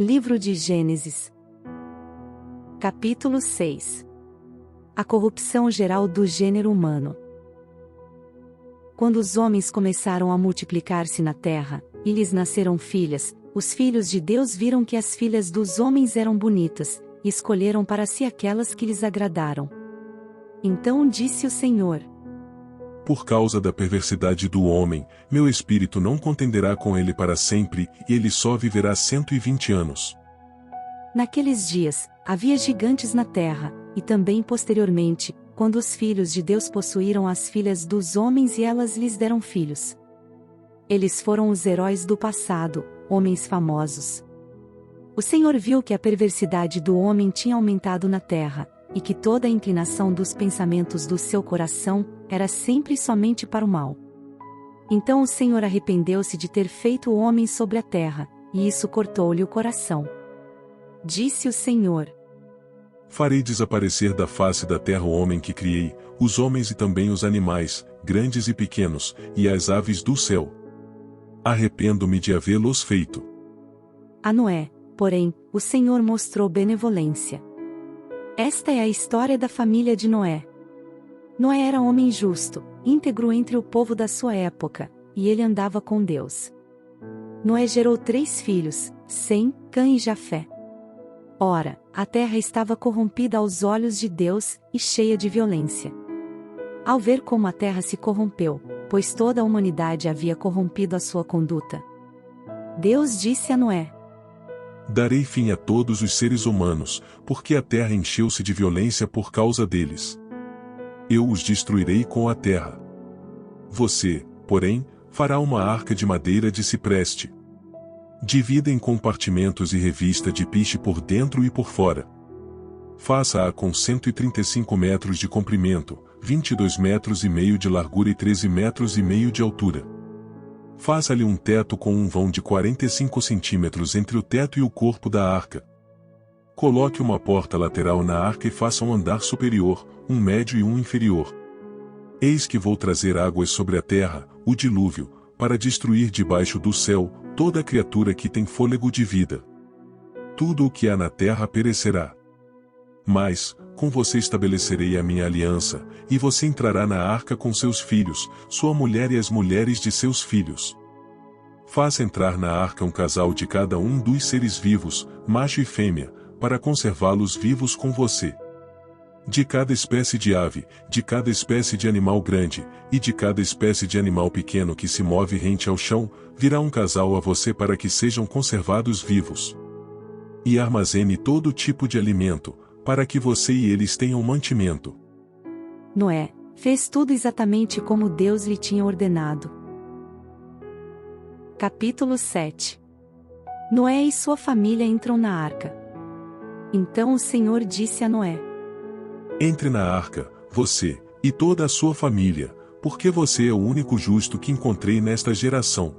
Livro de Gênesis. Capítulo 6. A corrupção geral do gênero humano. Quando os homens começaram a multiplicar-se na terra, e lhes nasceram filhas, os filhos de Deus viram que as filhas dos homens eram bonitas, e escolheram para si aquelas que lhes agradaram. Então disse o Senhor: Por causa da perversidade do homem, meu espírito não contenderá com ele para sempre, e ele só viverá 120 anos. Naqueles dias, havia gigantes na terra, e também posteriormente, quando os filhos de Deus possuíram as filhas dos homens e elas lhes deram filhos. Eles foram os heróis do passado, homens famosos. O Senhor viu que a perversidade do homem tinha aumentado na terra, e que toda a inclinação dos pensamentos do seu coração era sempre e somente para o mal. Então o Senhor arrependeu-se de ter feito o homem sobre a terra, e isso cortou-lhe o coração. Disse o Senhor: Farei desaparecer da face da terra o homem que criei, os homens e também os animais, grandes e pequenos, e as aves do céu. Arrependo-me de havê-los feito. A Noé, porém, o Senhor mostrou benevolência. Esta é a história da família de Noé. Noé era homem justo, íntegro entre o povo da sua época, e ele andava com Deus. Noé gerou 3 filhos, Sem, Cã e Jafé. Ora, a terra estava corrompida aos olhos de Deus, e cheia de violência. Ao ver como a terra se corrompeu, pois toda a humanidade havia corrompido a sua conduta, Deus disse a Noé: Darei fim a todos os seres humanos, porque a terra encheu-se de violência por causa deles. Eu os destruirei com a terra. Você, porém, fará uma arca de madeira de cipreste. Divida em compartimentos e revista de piche por dentro e por fora. Faça-a com 135 metros de comprimento, 22 metros e meio de largura e 13 metros e meio de altura. Faça-lhe um teto com um vão de 45 centímetros entre o teto e o corpo da arca. Coloque uma porta lateral na arca e faça um andar superior, um médio e um inferior. Eis que vou trazer águas sobre a terra, o dilúvio, para destruir debaixo do céu toda criatura que tem fôlego de vida. Tudo o que há na terra perecerá. Mas, com você estabelecerei a minha aliança, e você entrará na arca com seus filhos, sua mulher e as mulheres de seus filhos. Faça entrar na arca um casal de cada um dos seres vivos, macho e fêmea, para conservá-los vivos com você. De cada espécie de ave, de cada espécie de animal grande, e de cada espécie de animal pequeno que se move rente ao chão, virá um casal a você para que sejam conservados vivos. E armazene todo tipo de alimento, para que você e eles tenham mantimento. Noé fez tudo exatamente como Deus lhe tinha ordenado. Capítulo 7. Noé e sua família entram na arca. Então o Senhor disse a Noé: Entre na arca, você, e toda a sua família, porque você é o único justo que encontrei nesta geração.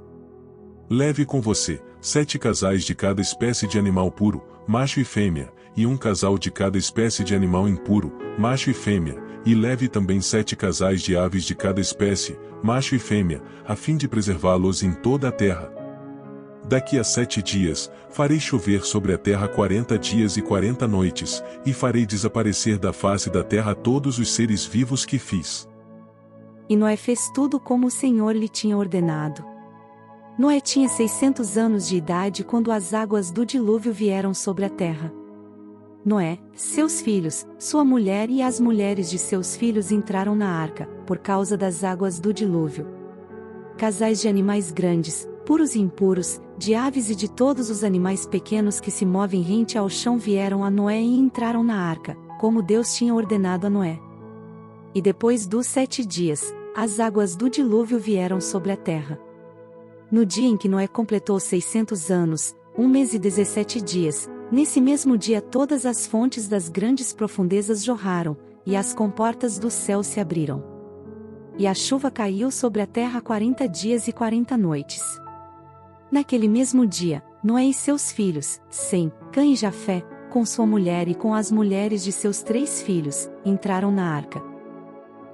Leve com você 7 casais de cada espécie de animal puro, macho e fêmea, e um casal de cada espécie de animal impuro, macho e fêmea, e leve também 7 casais de aves de cada espécie, macho e fêmea, a fim de preservá-los em toda a terra. Daqui a 7 dias, farei chover sobre a terra 40 dias e 40 noites, e farei desaparecer da face da terra todos os seres vivos que fiz. E Noé fez tudo como o Senhor lhe tinha ordenado. Noé tinha 600 anos de idade quando as águas do dilúvio vieram sobre a terra. Noé, seus filhos, sua mulher e as mulheres de seus filhos entraram na arca, por causa das águas do dilúvio. Casais de animais grandes, puros e impuros, de aves e de todos os animais pequenos que se movem rente ao chão vieram a Noé e entraram na arca, como Deus tinha ordenado a Noé. E depois dos 7 dias, as águas do dilúvio vieram sobre a terra. No dia em que Noé completou 600 anos, 1 mês e 17 dias, nesse mesmo dia todas as fontes das grandes profundezas jorraram, e as comportas do céu se abriram. E a chuva caiu sobre a terra 40 dias e 40 noites. Naquele mesmo dia, Noé e seus filhos, Sem, Cã e Jafé, com sua mulher e com as mulheres de seus 3 filhos, entraram na arca.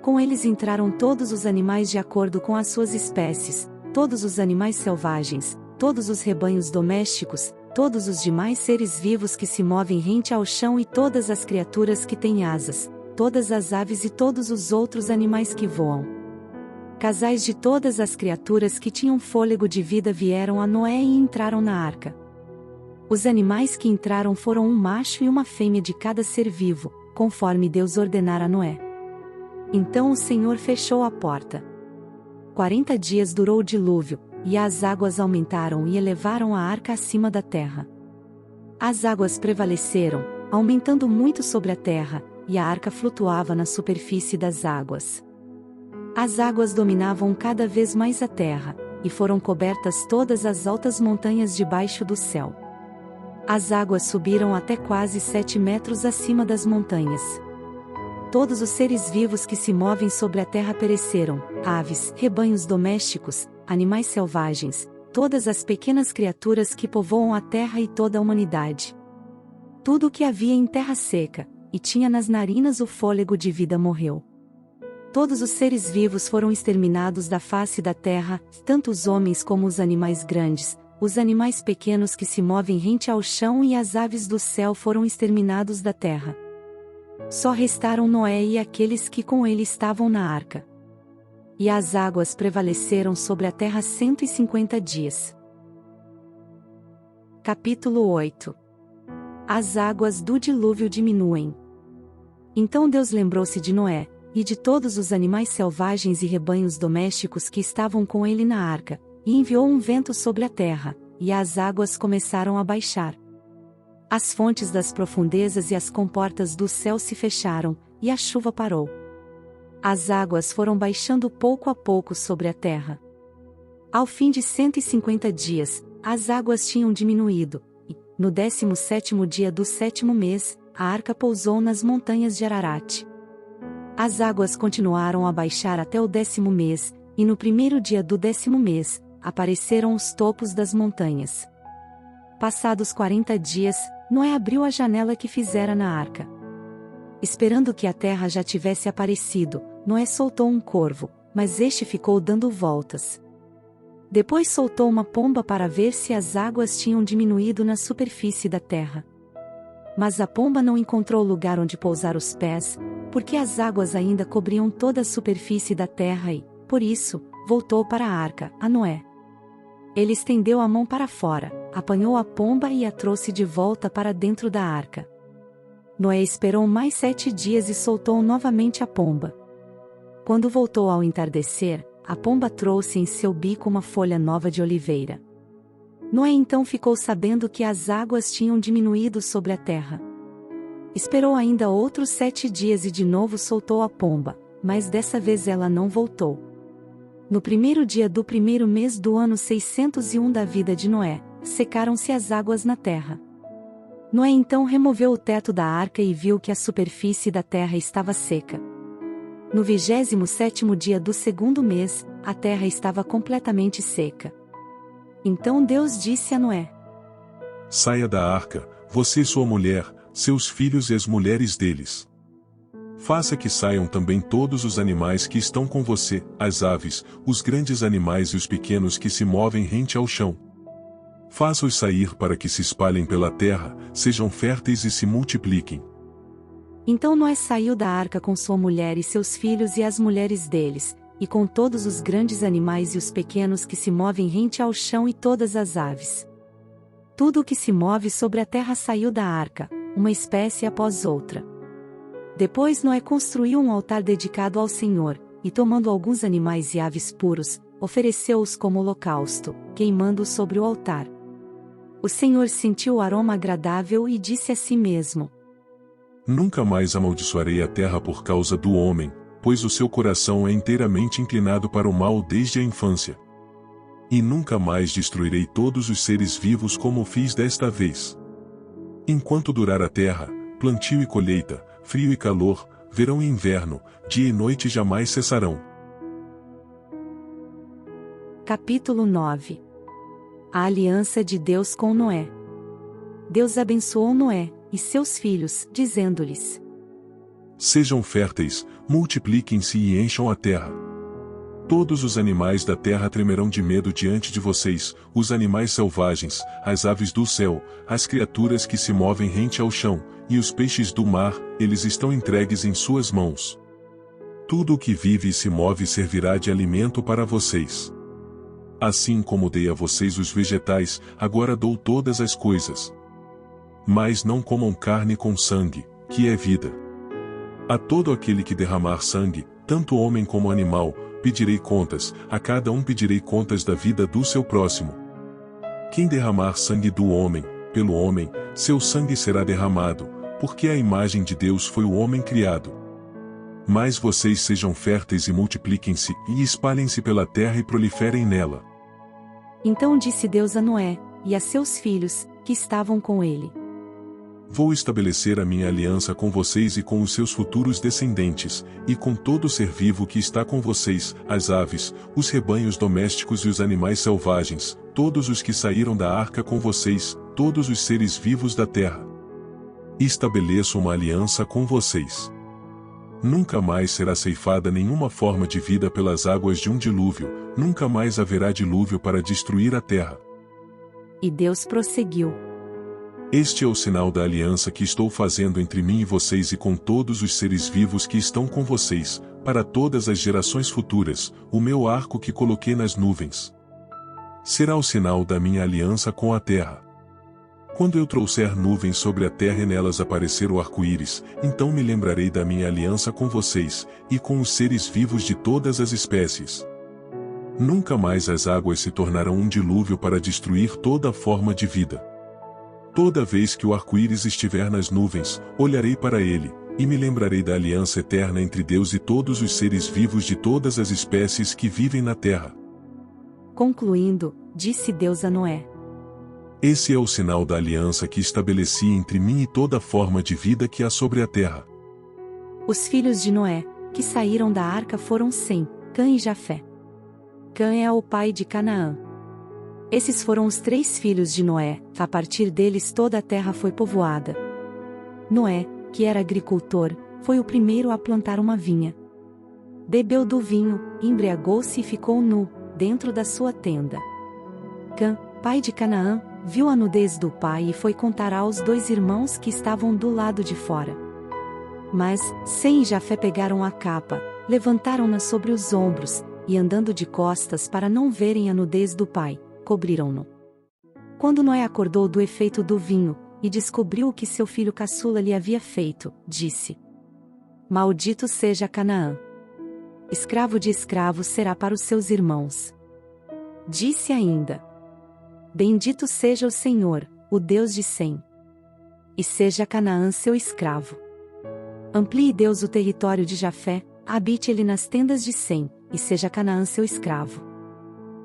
Com eles entraram todos os animais de acordo com as suas espécies, todos os animais selvagens, todos os rebanhos domésticos, todos os demais seres vivos que se movem rente ao chão e todas as criaturas que têm asas, todas as aves e todos os outros animais que voam. Casais de todas as criaturas que tinham fôlego de vida vieram a Noé e entraram na arca. Os animais que entraram foram um macho e uma fêmea de cada ser vivo, conforme Deus ordenara a Noé. Então o Senhor fechou a porta. 40 dias durou o dilúvio, e as águas aumentaram e elevaram a arca acima da terra. As águas prevaleceram, aumentando muito sobre a terra, e a arca flutuava na superfície das águas. As águas dominavam cada vez mais a terra, e foram cobertas todas as altas montanhas debaixo do céu. As águas subiram até quase 7 metros acima das montanhas. Todos os seres vivos que se movem sobre a terra pereceram, aves, rebanhos domésticos, animais selvagens, todas as pequenas criaturas que povoam a terra e toda a humanidade. Tudo o que havia em terra seca, e tinha nas narinas o fôlego de vida morreu. Todos os seres vivos foram exterminados da face da terra, tanto os homens como os animais grandes, os animais pequenos que se movem rente ao chão e as aves do céu foram exterminados da terra. Só restaram Noé e aqueles que com ele estavam na arca. E as águas prevaleceram sobre a terra 150 dias. Capítulo 8. As águas do dilúvio diminuem. Então Deus lembrou-se de Noé, e de todos os animais selvagens e rebanhos domésticos que estavam com ele na arca, e enviou um vento sobre a terra, e as águas começaram a baixar. As fontes das profundezas e as comportas do céu se fecharam, e a chuva parou. As águas foram baixando pouco a pouco sobre a terra. Ao fim de 150 dias, as águas tinham diminuído, e, no 17º dia do 7º mês, a arca pousou nas montanhas de Ararat. As águas continuaram a baixar até o 10º mês, e no 1º dia do 10º mês, apareceram os topos das montanhas. Passados 40 dias, Noé abriu a janela que fizera na arca. Esperando que a terra já tivesse aparecido, Noé soltou um corvo, mas este ficou dando voltas. Depois soltou uma pomba para ver se as águas tinham diminuído na superfície da terra. Mas a pomba não encontrou lugar onde pousar os pés, porque as águas ainda cobriam toda a superfície da terra e, por isso, voltou para a arca, a Noé. Ele estendeu a mão para fora, apanhou a pomba e a trouxe de volta para dentro da arca. Noé esperou mais 7 dias e soltou novamente a pomba. Quando voltou ao entardecer, a pomba trouxe em seu bico uma folha nova de oliveira. Noé então ficou sabendo que as águas tinham diminuído sobre a terra. Esperou ainda outros 7 dias e de novo soltou a pomba, mas dessa vez ela não voltou. No 1º dia do 1º mês do ano 601 da vida de Noé, secaram-se as águas na terra. Noé então removeu o teto da arca e viu que a superfície da terra estava seca. No 27º dia do 2º mês, a terra estava completamente seca. Então Deus disse a Noé: Saia da arca, você e sua mulher, seus filhos e as mulheres deles. Faça que saiam também todos os animais que estão com você, as aves, os grandes animais e os pequenos que se movem rente ao chão. Faça-os sair para que se espalhem pela terra, sejam férteis e se multipliquem. Então Noé saiu da arca com sua mulher e seus filhos e as mulheres deles, e com todos os grandes animais e os pequenos que se movem rente ao chão e todas as aves. Tudo o que se move sobre a terra saiu da arca, uma espécie após outra. Depois Noé construiu um altar dedicado ao Senhor, e tomando alguns animais e aves puros, ofereceu-os como holocausto, queimando-os sobre o altar. O Senhor sentiu o aroma agradável e disse a si mesmo: Nunca mais amaldiçoarei a terra por causa do homem, pois o seu coração é inteiramente inclinado para o mal desde a infância. E nunca mais destruirei todos os seres vivos como fiz desta vez. Enquanto durar a terra, plantio e colheita, frio e calor, verão e inverno, dia e noite jamais cessarão. Capítulo 9. A aliança de Deus com Noé. Deus abençoou Noé e seus filhos, dizendo-lhes: Sejam férteis, multipliquem-se e encham a terra. Todos os animais da terra tremerão de medo diante de vocês, os animais selvagens, as aves do céu, as criaturas que se movem rente ao chão, e os peixes do mar, eles estão entregues em suas mãos. Tudo o que vive e se move servirá de alimento para vocês. Assim como dei a vocês os vegetais, agora dou todas as coisas. Mas não comam carne com sangue, que é vida. A todo aquele que derramar sangue, tanto homem como animal, pedirei contas, a cada um pedirei contas da vida do seu próximo. Quem derramar sangue do homem, pelo homem, seu sangue será derramado, porque a imagem de Deus foi o homem criado. Mas vocês sejam férteis e multipliquem-se, e espalhem-se pela terra e proliferem nela. Então disse Deus a Noé, e a seus filhos, que estavam com ele: Vou estabelecer a minha aliança com vocês e com os seus futuros descendentes, e com todo ser vivo que está com vocês, as aves, os rebanhos domésticos e os animais selvagens, todos os que saíram da arca com vocês, todos os seres vivos da terra. Estabeleço uma aliança com vocês. Nunca mais será ceifada nenhuma forma de vida pelas águas de um dilúvio, nunca mais haverá dilúvio para destruir a terra. E Deus prosseguiu: Este é o sinal da aliança que estou fazendo entre mim e vocês e com todos os seres vivos que estão com vocês, para todas as gerações futuras, o meu arco que coloquei nas nuvens. Será o sinal da minha aliança com a terra. Quando eu trouxer nuvens sobre a terra e nelas aparecer o arco-íris, então me lembrarei da minha aliança com vocês, e com os seres vivos de todas as espécies. Nunca mais as águas se tornarão um dilúvio para destruir toda forma de vida. Toda vez que o arco-íris estiver nas nuvens, olharei para ele, e me lembrarei da aliança eterna entre Deus e todos os seres vivos de todas as espécies que vivem na terra. Concluindo, disse Deus a Noé: Esse é o sinal da aliança que estabeleci entre mim e toda forma de vida que há sobre a terra. Os filhos de Noé, que saíram da arca foram Sem, Cã e Jafé. Cã é o pai de Canaã. Esses foram os 3 filhos de Noé, a partir deles toda a terra foi povoada. Noé, que era agricultor, foi o primeiro a plantar uma vinha. Bebeu do vinho, embriagou-se e ficou nu, dentro da sua tenda. Cã, pai de Canaã, viu a nudez do pai e foi contar aos 2 irmãos que estavam do lado de fora. Mas, Sem e Jafé pegaram a capa, levantaram-na sobre os ombros, e andando de costas para não verem a nudez do pai, cobriram-no. Quando Noé acordou do efeito do vinho, e descobriu o que seu filho caçula lhe havia feito, disse: Maldito seja Canaã. Escravo de escravos será para os seus irmãos. Disse ainda: Bendito seja o Senhor, o Deus de Sem. E seja Canaã seu escravo. Amplie Deus o território de Jafé, habite ele nas tendas de Sem, e seja Canaã seu escravo.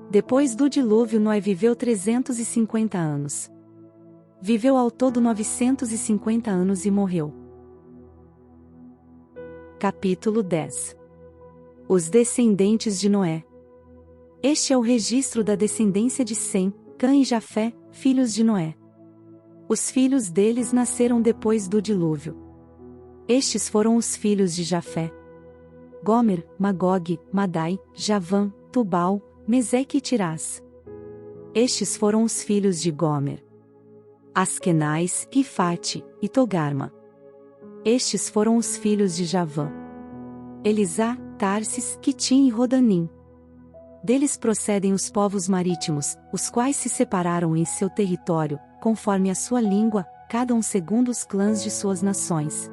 Depois do dilúvio Noé viveu 350 anos. Viveu ao todo 950 anos e morreu. Capítulo 10. Os descendentes de Noé. Este é o registro da descendência de Sem, Cã e Jafé, filhos de Noé. Os filhos deles nasceram depois do dilúvio. Estes foram os filhos de Jafé: Gomer, Magog, Madai, Javã, Tubal, Meseque e Tirás. Estes foram os filhos de Gomer: Askenaz, Rifate, e Togarma. Estes foram os filhos de Javã: Elisá, Tarsis, Quitim e Rodanim. Deles procedem os povos marítimos, os quais se separaram em seu território, conforme a sua língua, cada um segundo os clãs de suas nações.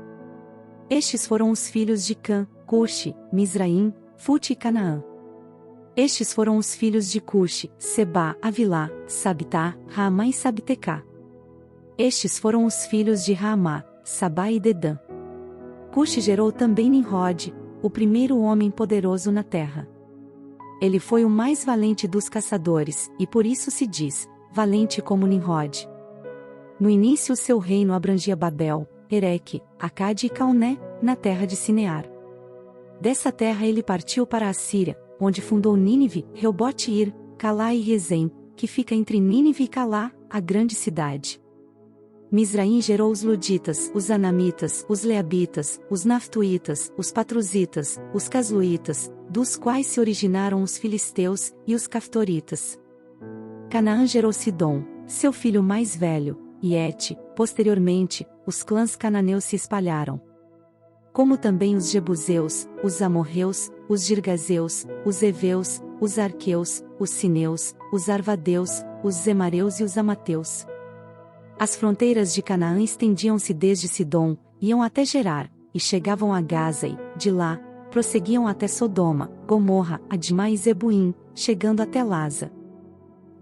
Estes foram os filhos de Cã, Cuxi, Misraim, Fute e Canaã. Estes foram os filhos de Cuxi, Sebá, Avilá, Sabitá, Raamá e Sabtecá. Estes foram os filhos de Raamá, Sabá e Dedã. Cuxi gerou também Nimrod, o primeiro homem poderoso na terra. Ele foi o mais valente dos caçadores, e por isso se diz, valente como Nimrod. No início seu reino abrangia Babel, Ereque, Acade e Calné, na terra de Sinear. Dessa terra ele partiu para a Síria, onde fundou Nínive, Reobote-ir, Calá e Rezem, que fica entre Nínive e Calá, a grande cidade. Misraim gerou os Luditas, os Anamitas, os Leabitas, os Naftuítas, os Patruzitas, os Casluítas, dos quais se originaram os filisteus e os caftoritas. Canaã gerou Sidom, seu filho mais velho, e Et. Posteriormente, os clãs cananeus se espalharam. Como também os jebuseus, os amorreus, os girgazeus, os heveus, os arqueus, os sineus, os arvadeus, os zemareus e os amateus. As fronteiras de Canaã estendiam-se desde Sidom, iam até Gerar, e chegavam a Gaza e, de lá, prosseguiam até Sodoma, Gomorra, Admá e Zebuim, chegando até Laza.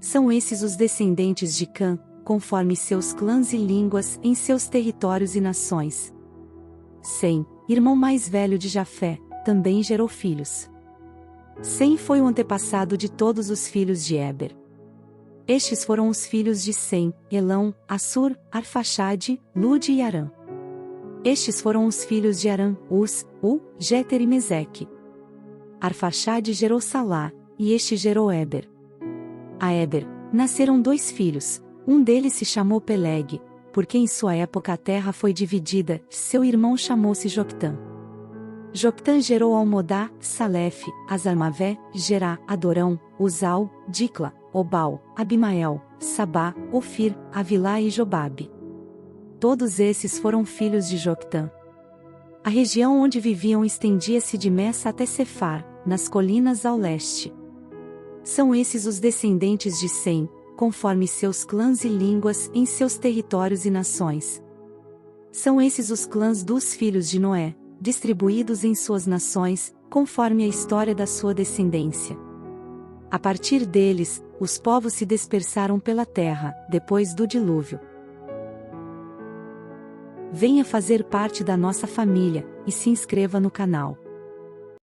São esses os descendentes de Cã, conforme seus clãs e línguas em seus territórios e nações. Sem, irmão mais velho de Jafé, também gerou filhos. Sem foi o antepassado de todos os filhos de Éber. Estes foram os filhos de Sem, Elão, Assur, Arfaxade, Lude e Arã. Estes foram os filhos de Arã, Uz, Jéter e Meseque. Arfaxade gerou Salá, e este gerou Éber. A Éber nasceram 2 filhos, um deles se chamou Peleg, porque em sua época a terra foi dividida, seu irmão chamou-se Joctã. Joctã gerou Almodá, Salef, Azarmavé, Gerá, Adorão, Uzal, Dicla, Obal, Abimael, Sabá, Ofir, Avilá e Jobabe. Todos esses foram filhos de Joctã. A região onde viviam estendia-se de Messa até Cefar, nas colinas ao leste. São esses os descendentes de Sem, conforme seus clãs e línguas em seus territórios e nações. São esses os clãs dos filhos de Noé, distribuídos em suas nações, conforme a história da sua descendência. A partir deles, os povos se dispersaram pela terra, depois do dilúvio. Venha fazer parte da nossa família, e se inscreva no canal.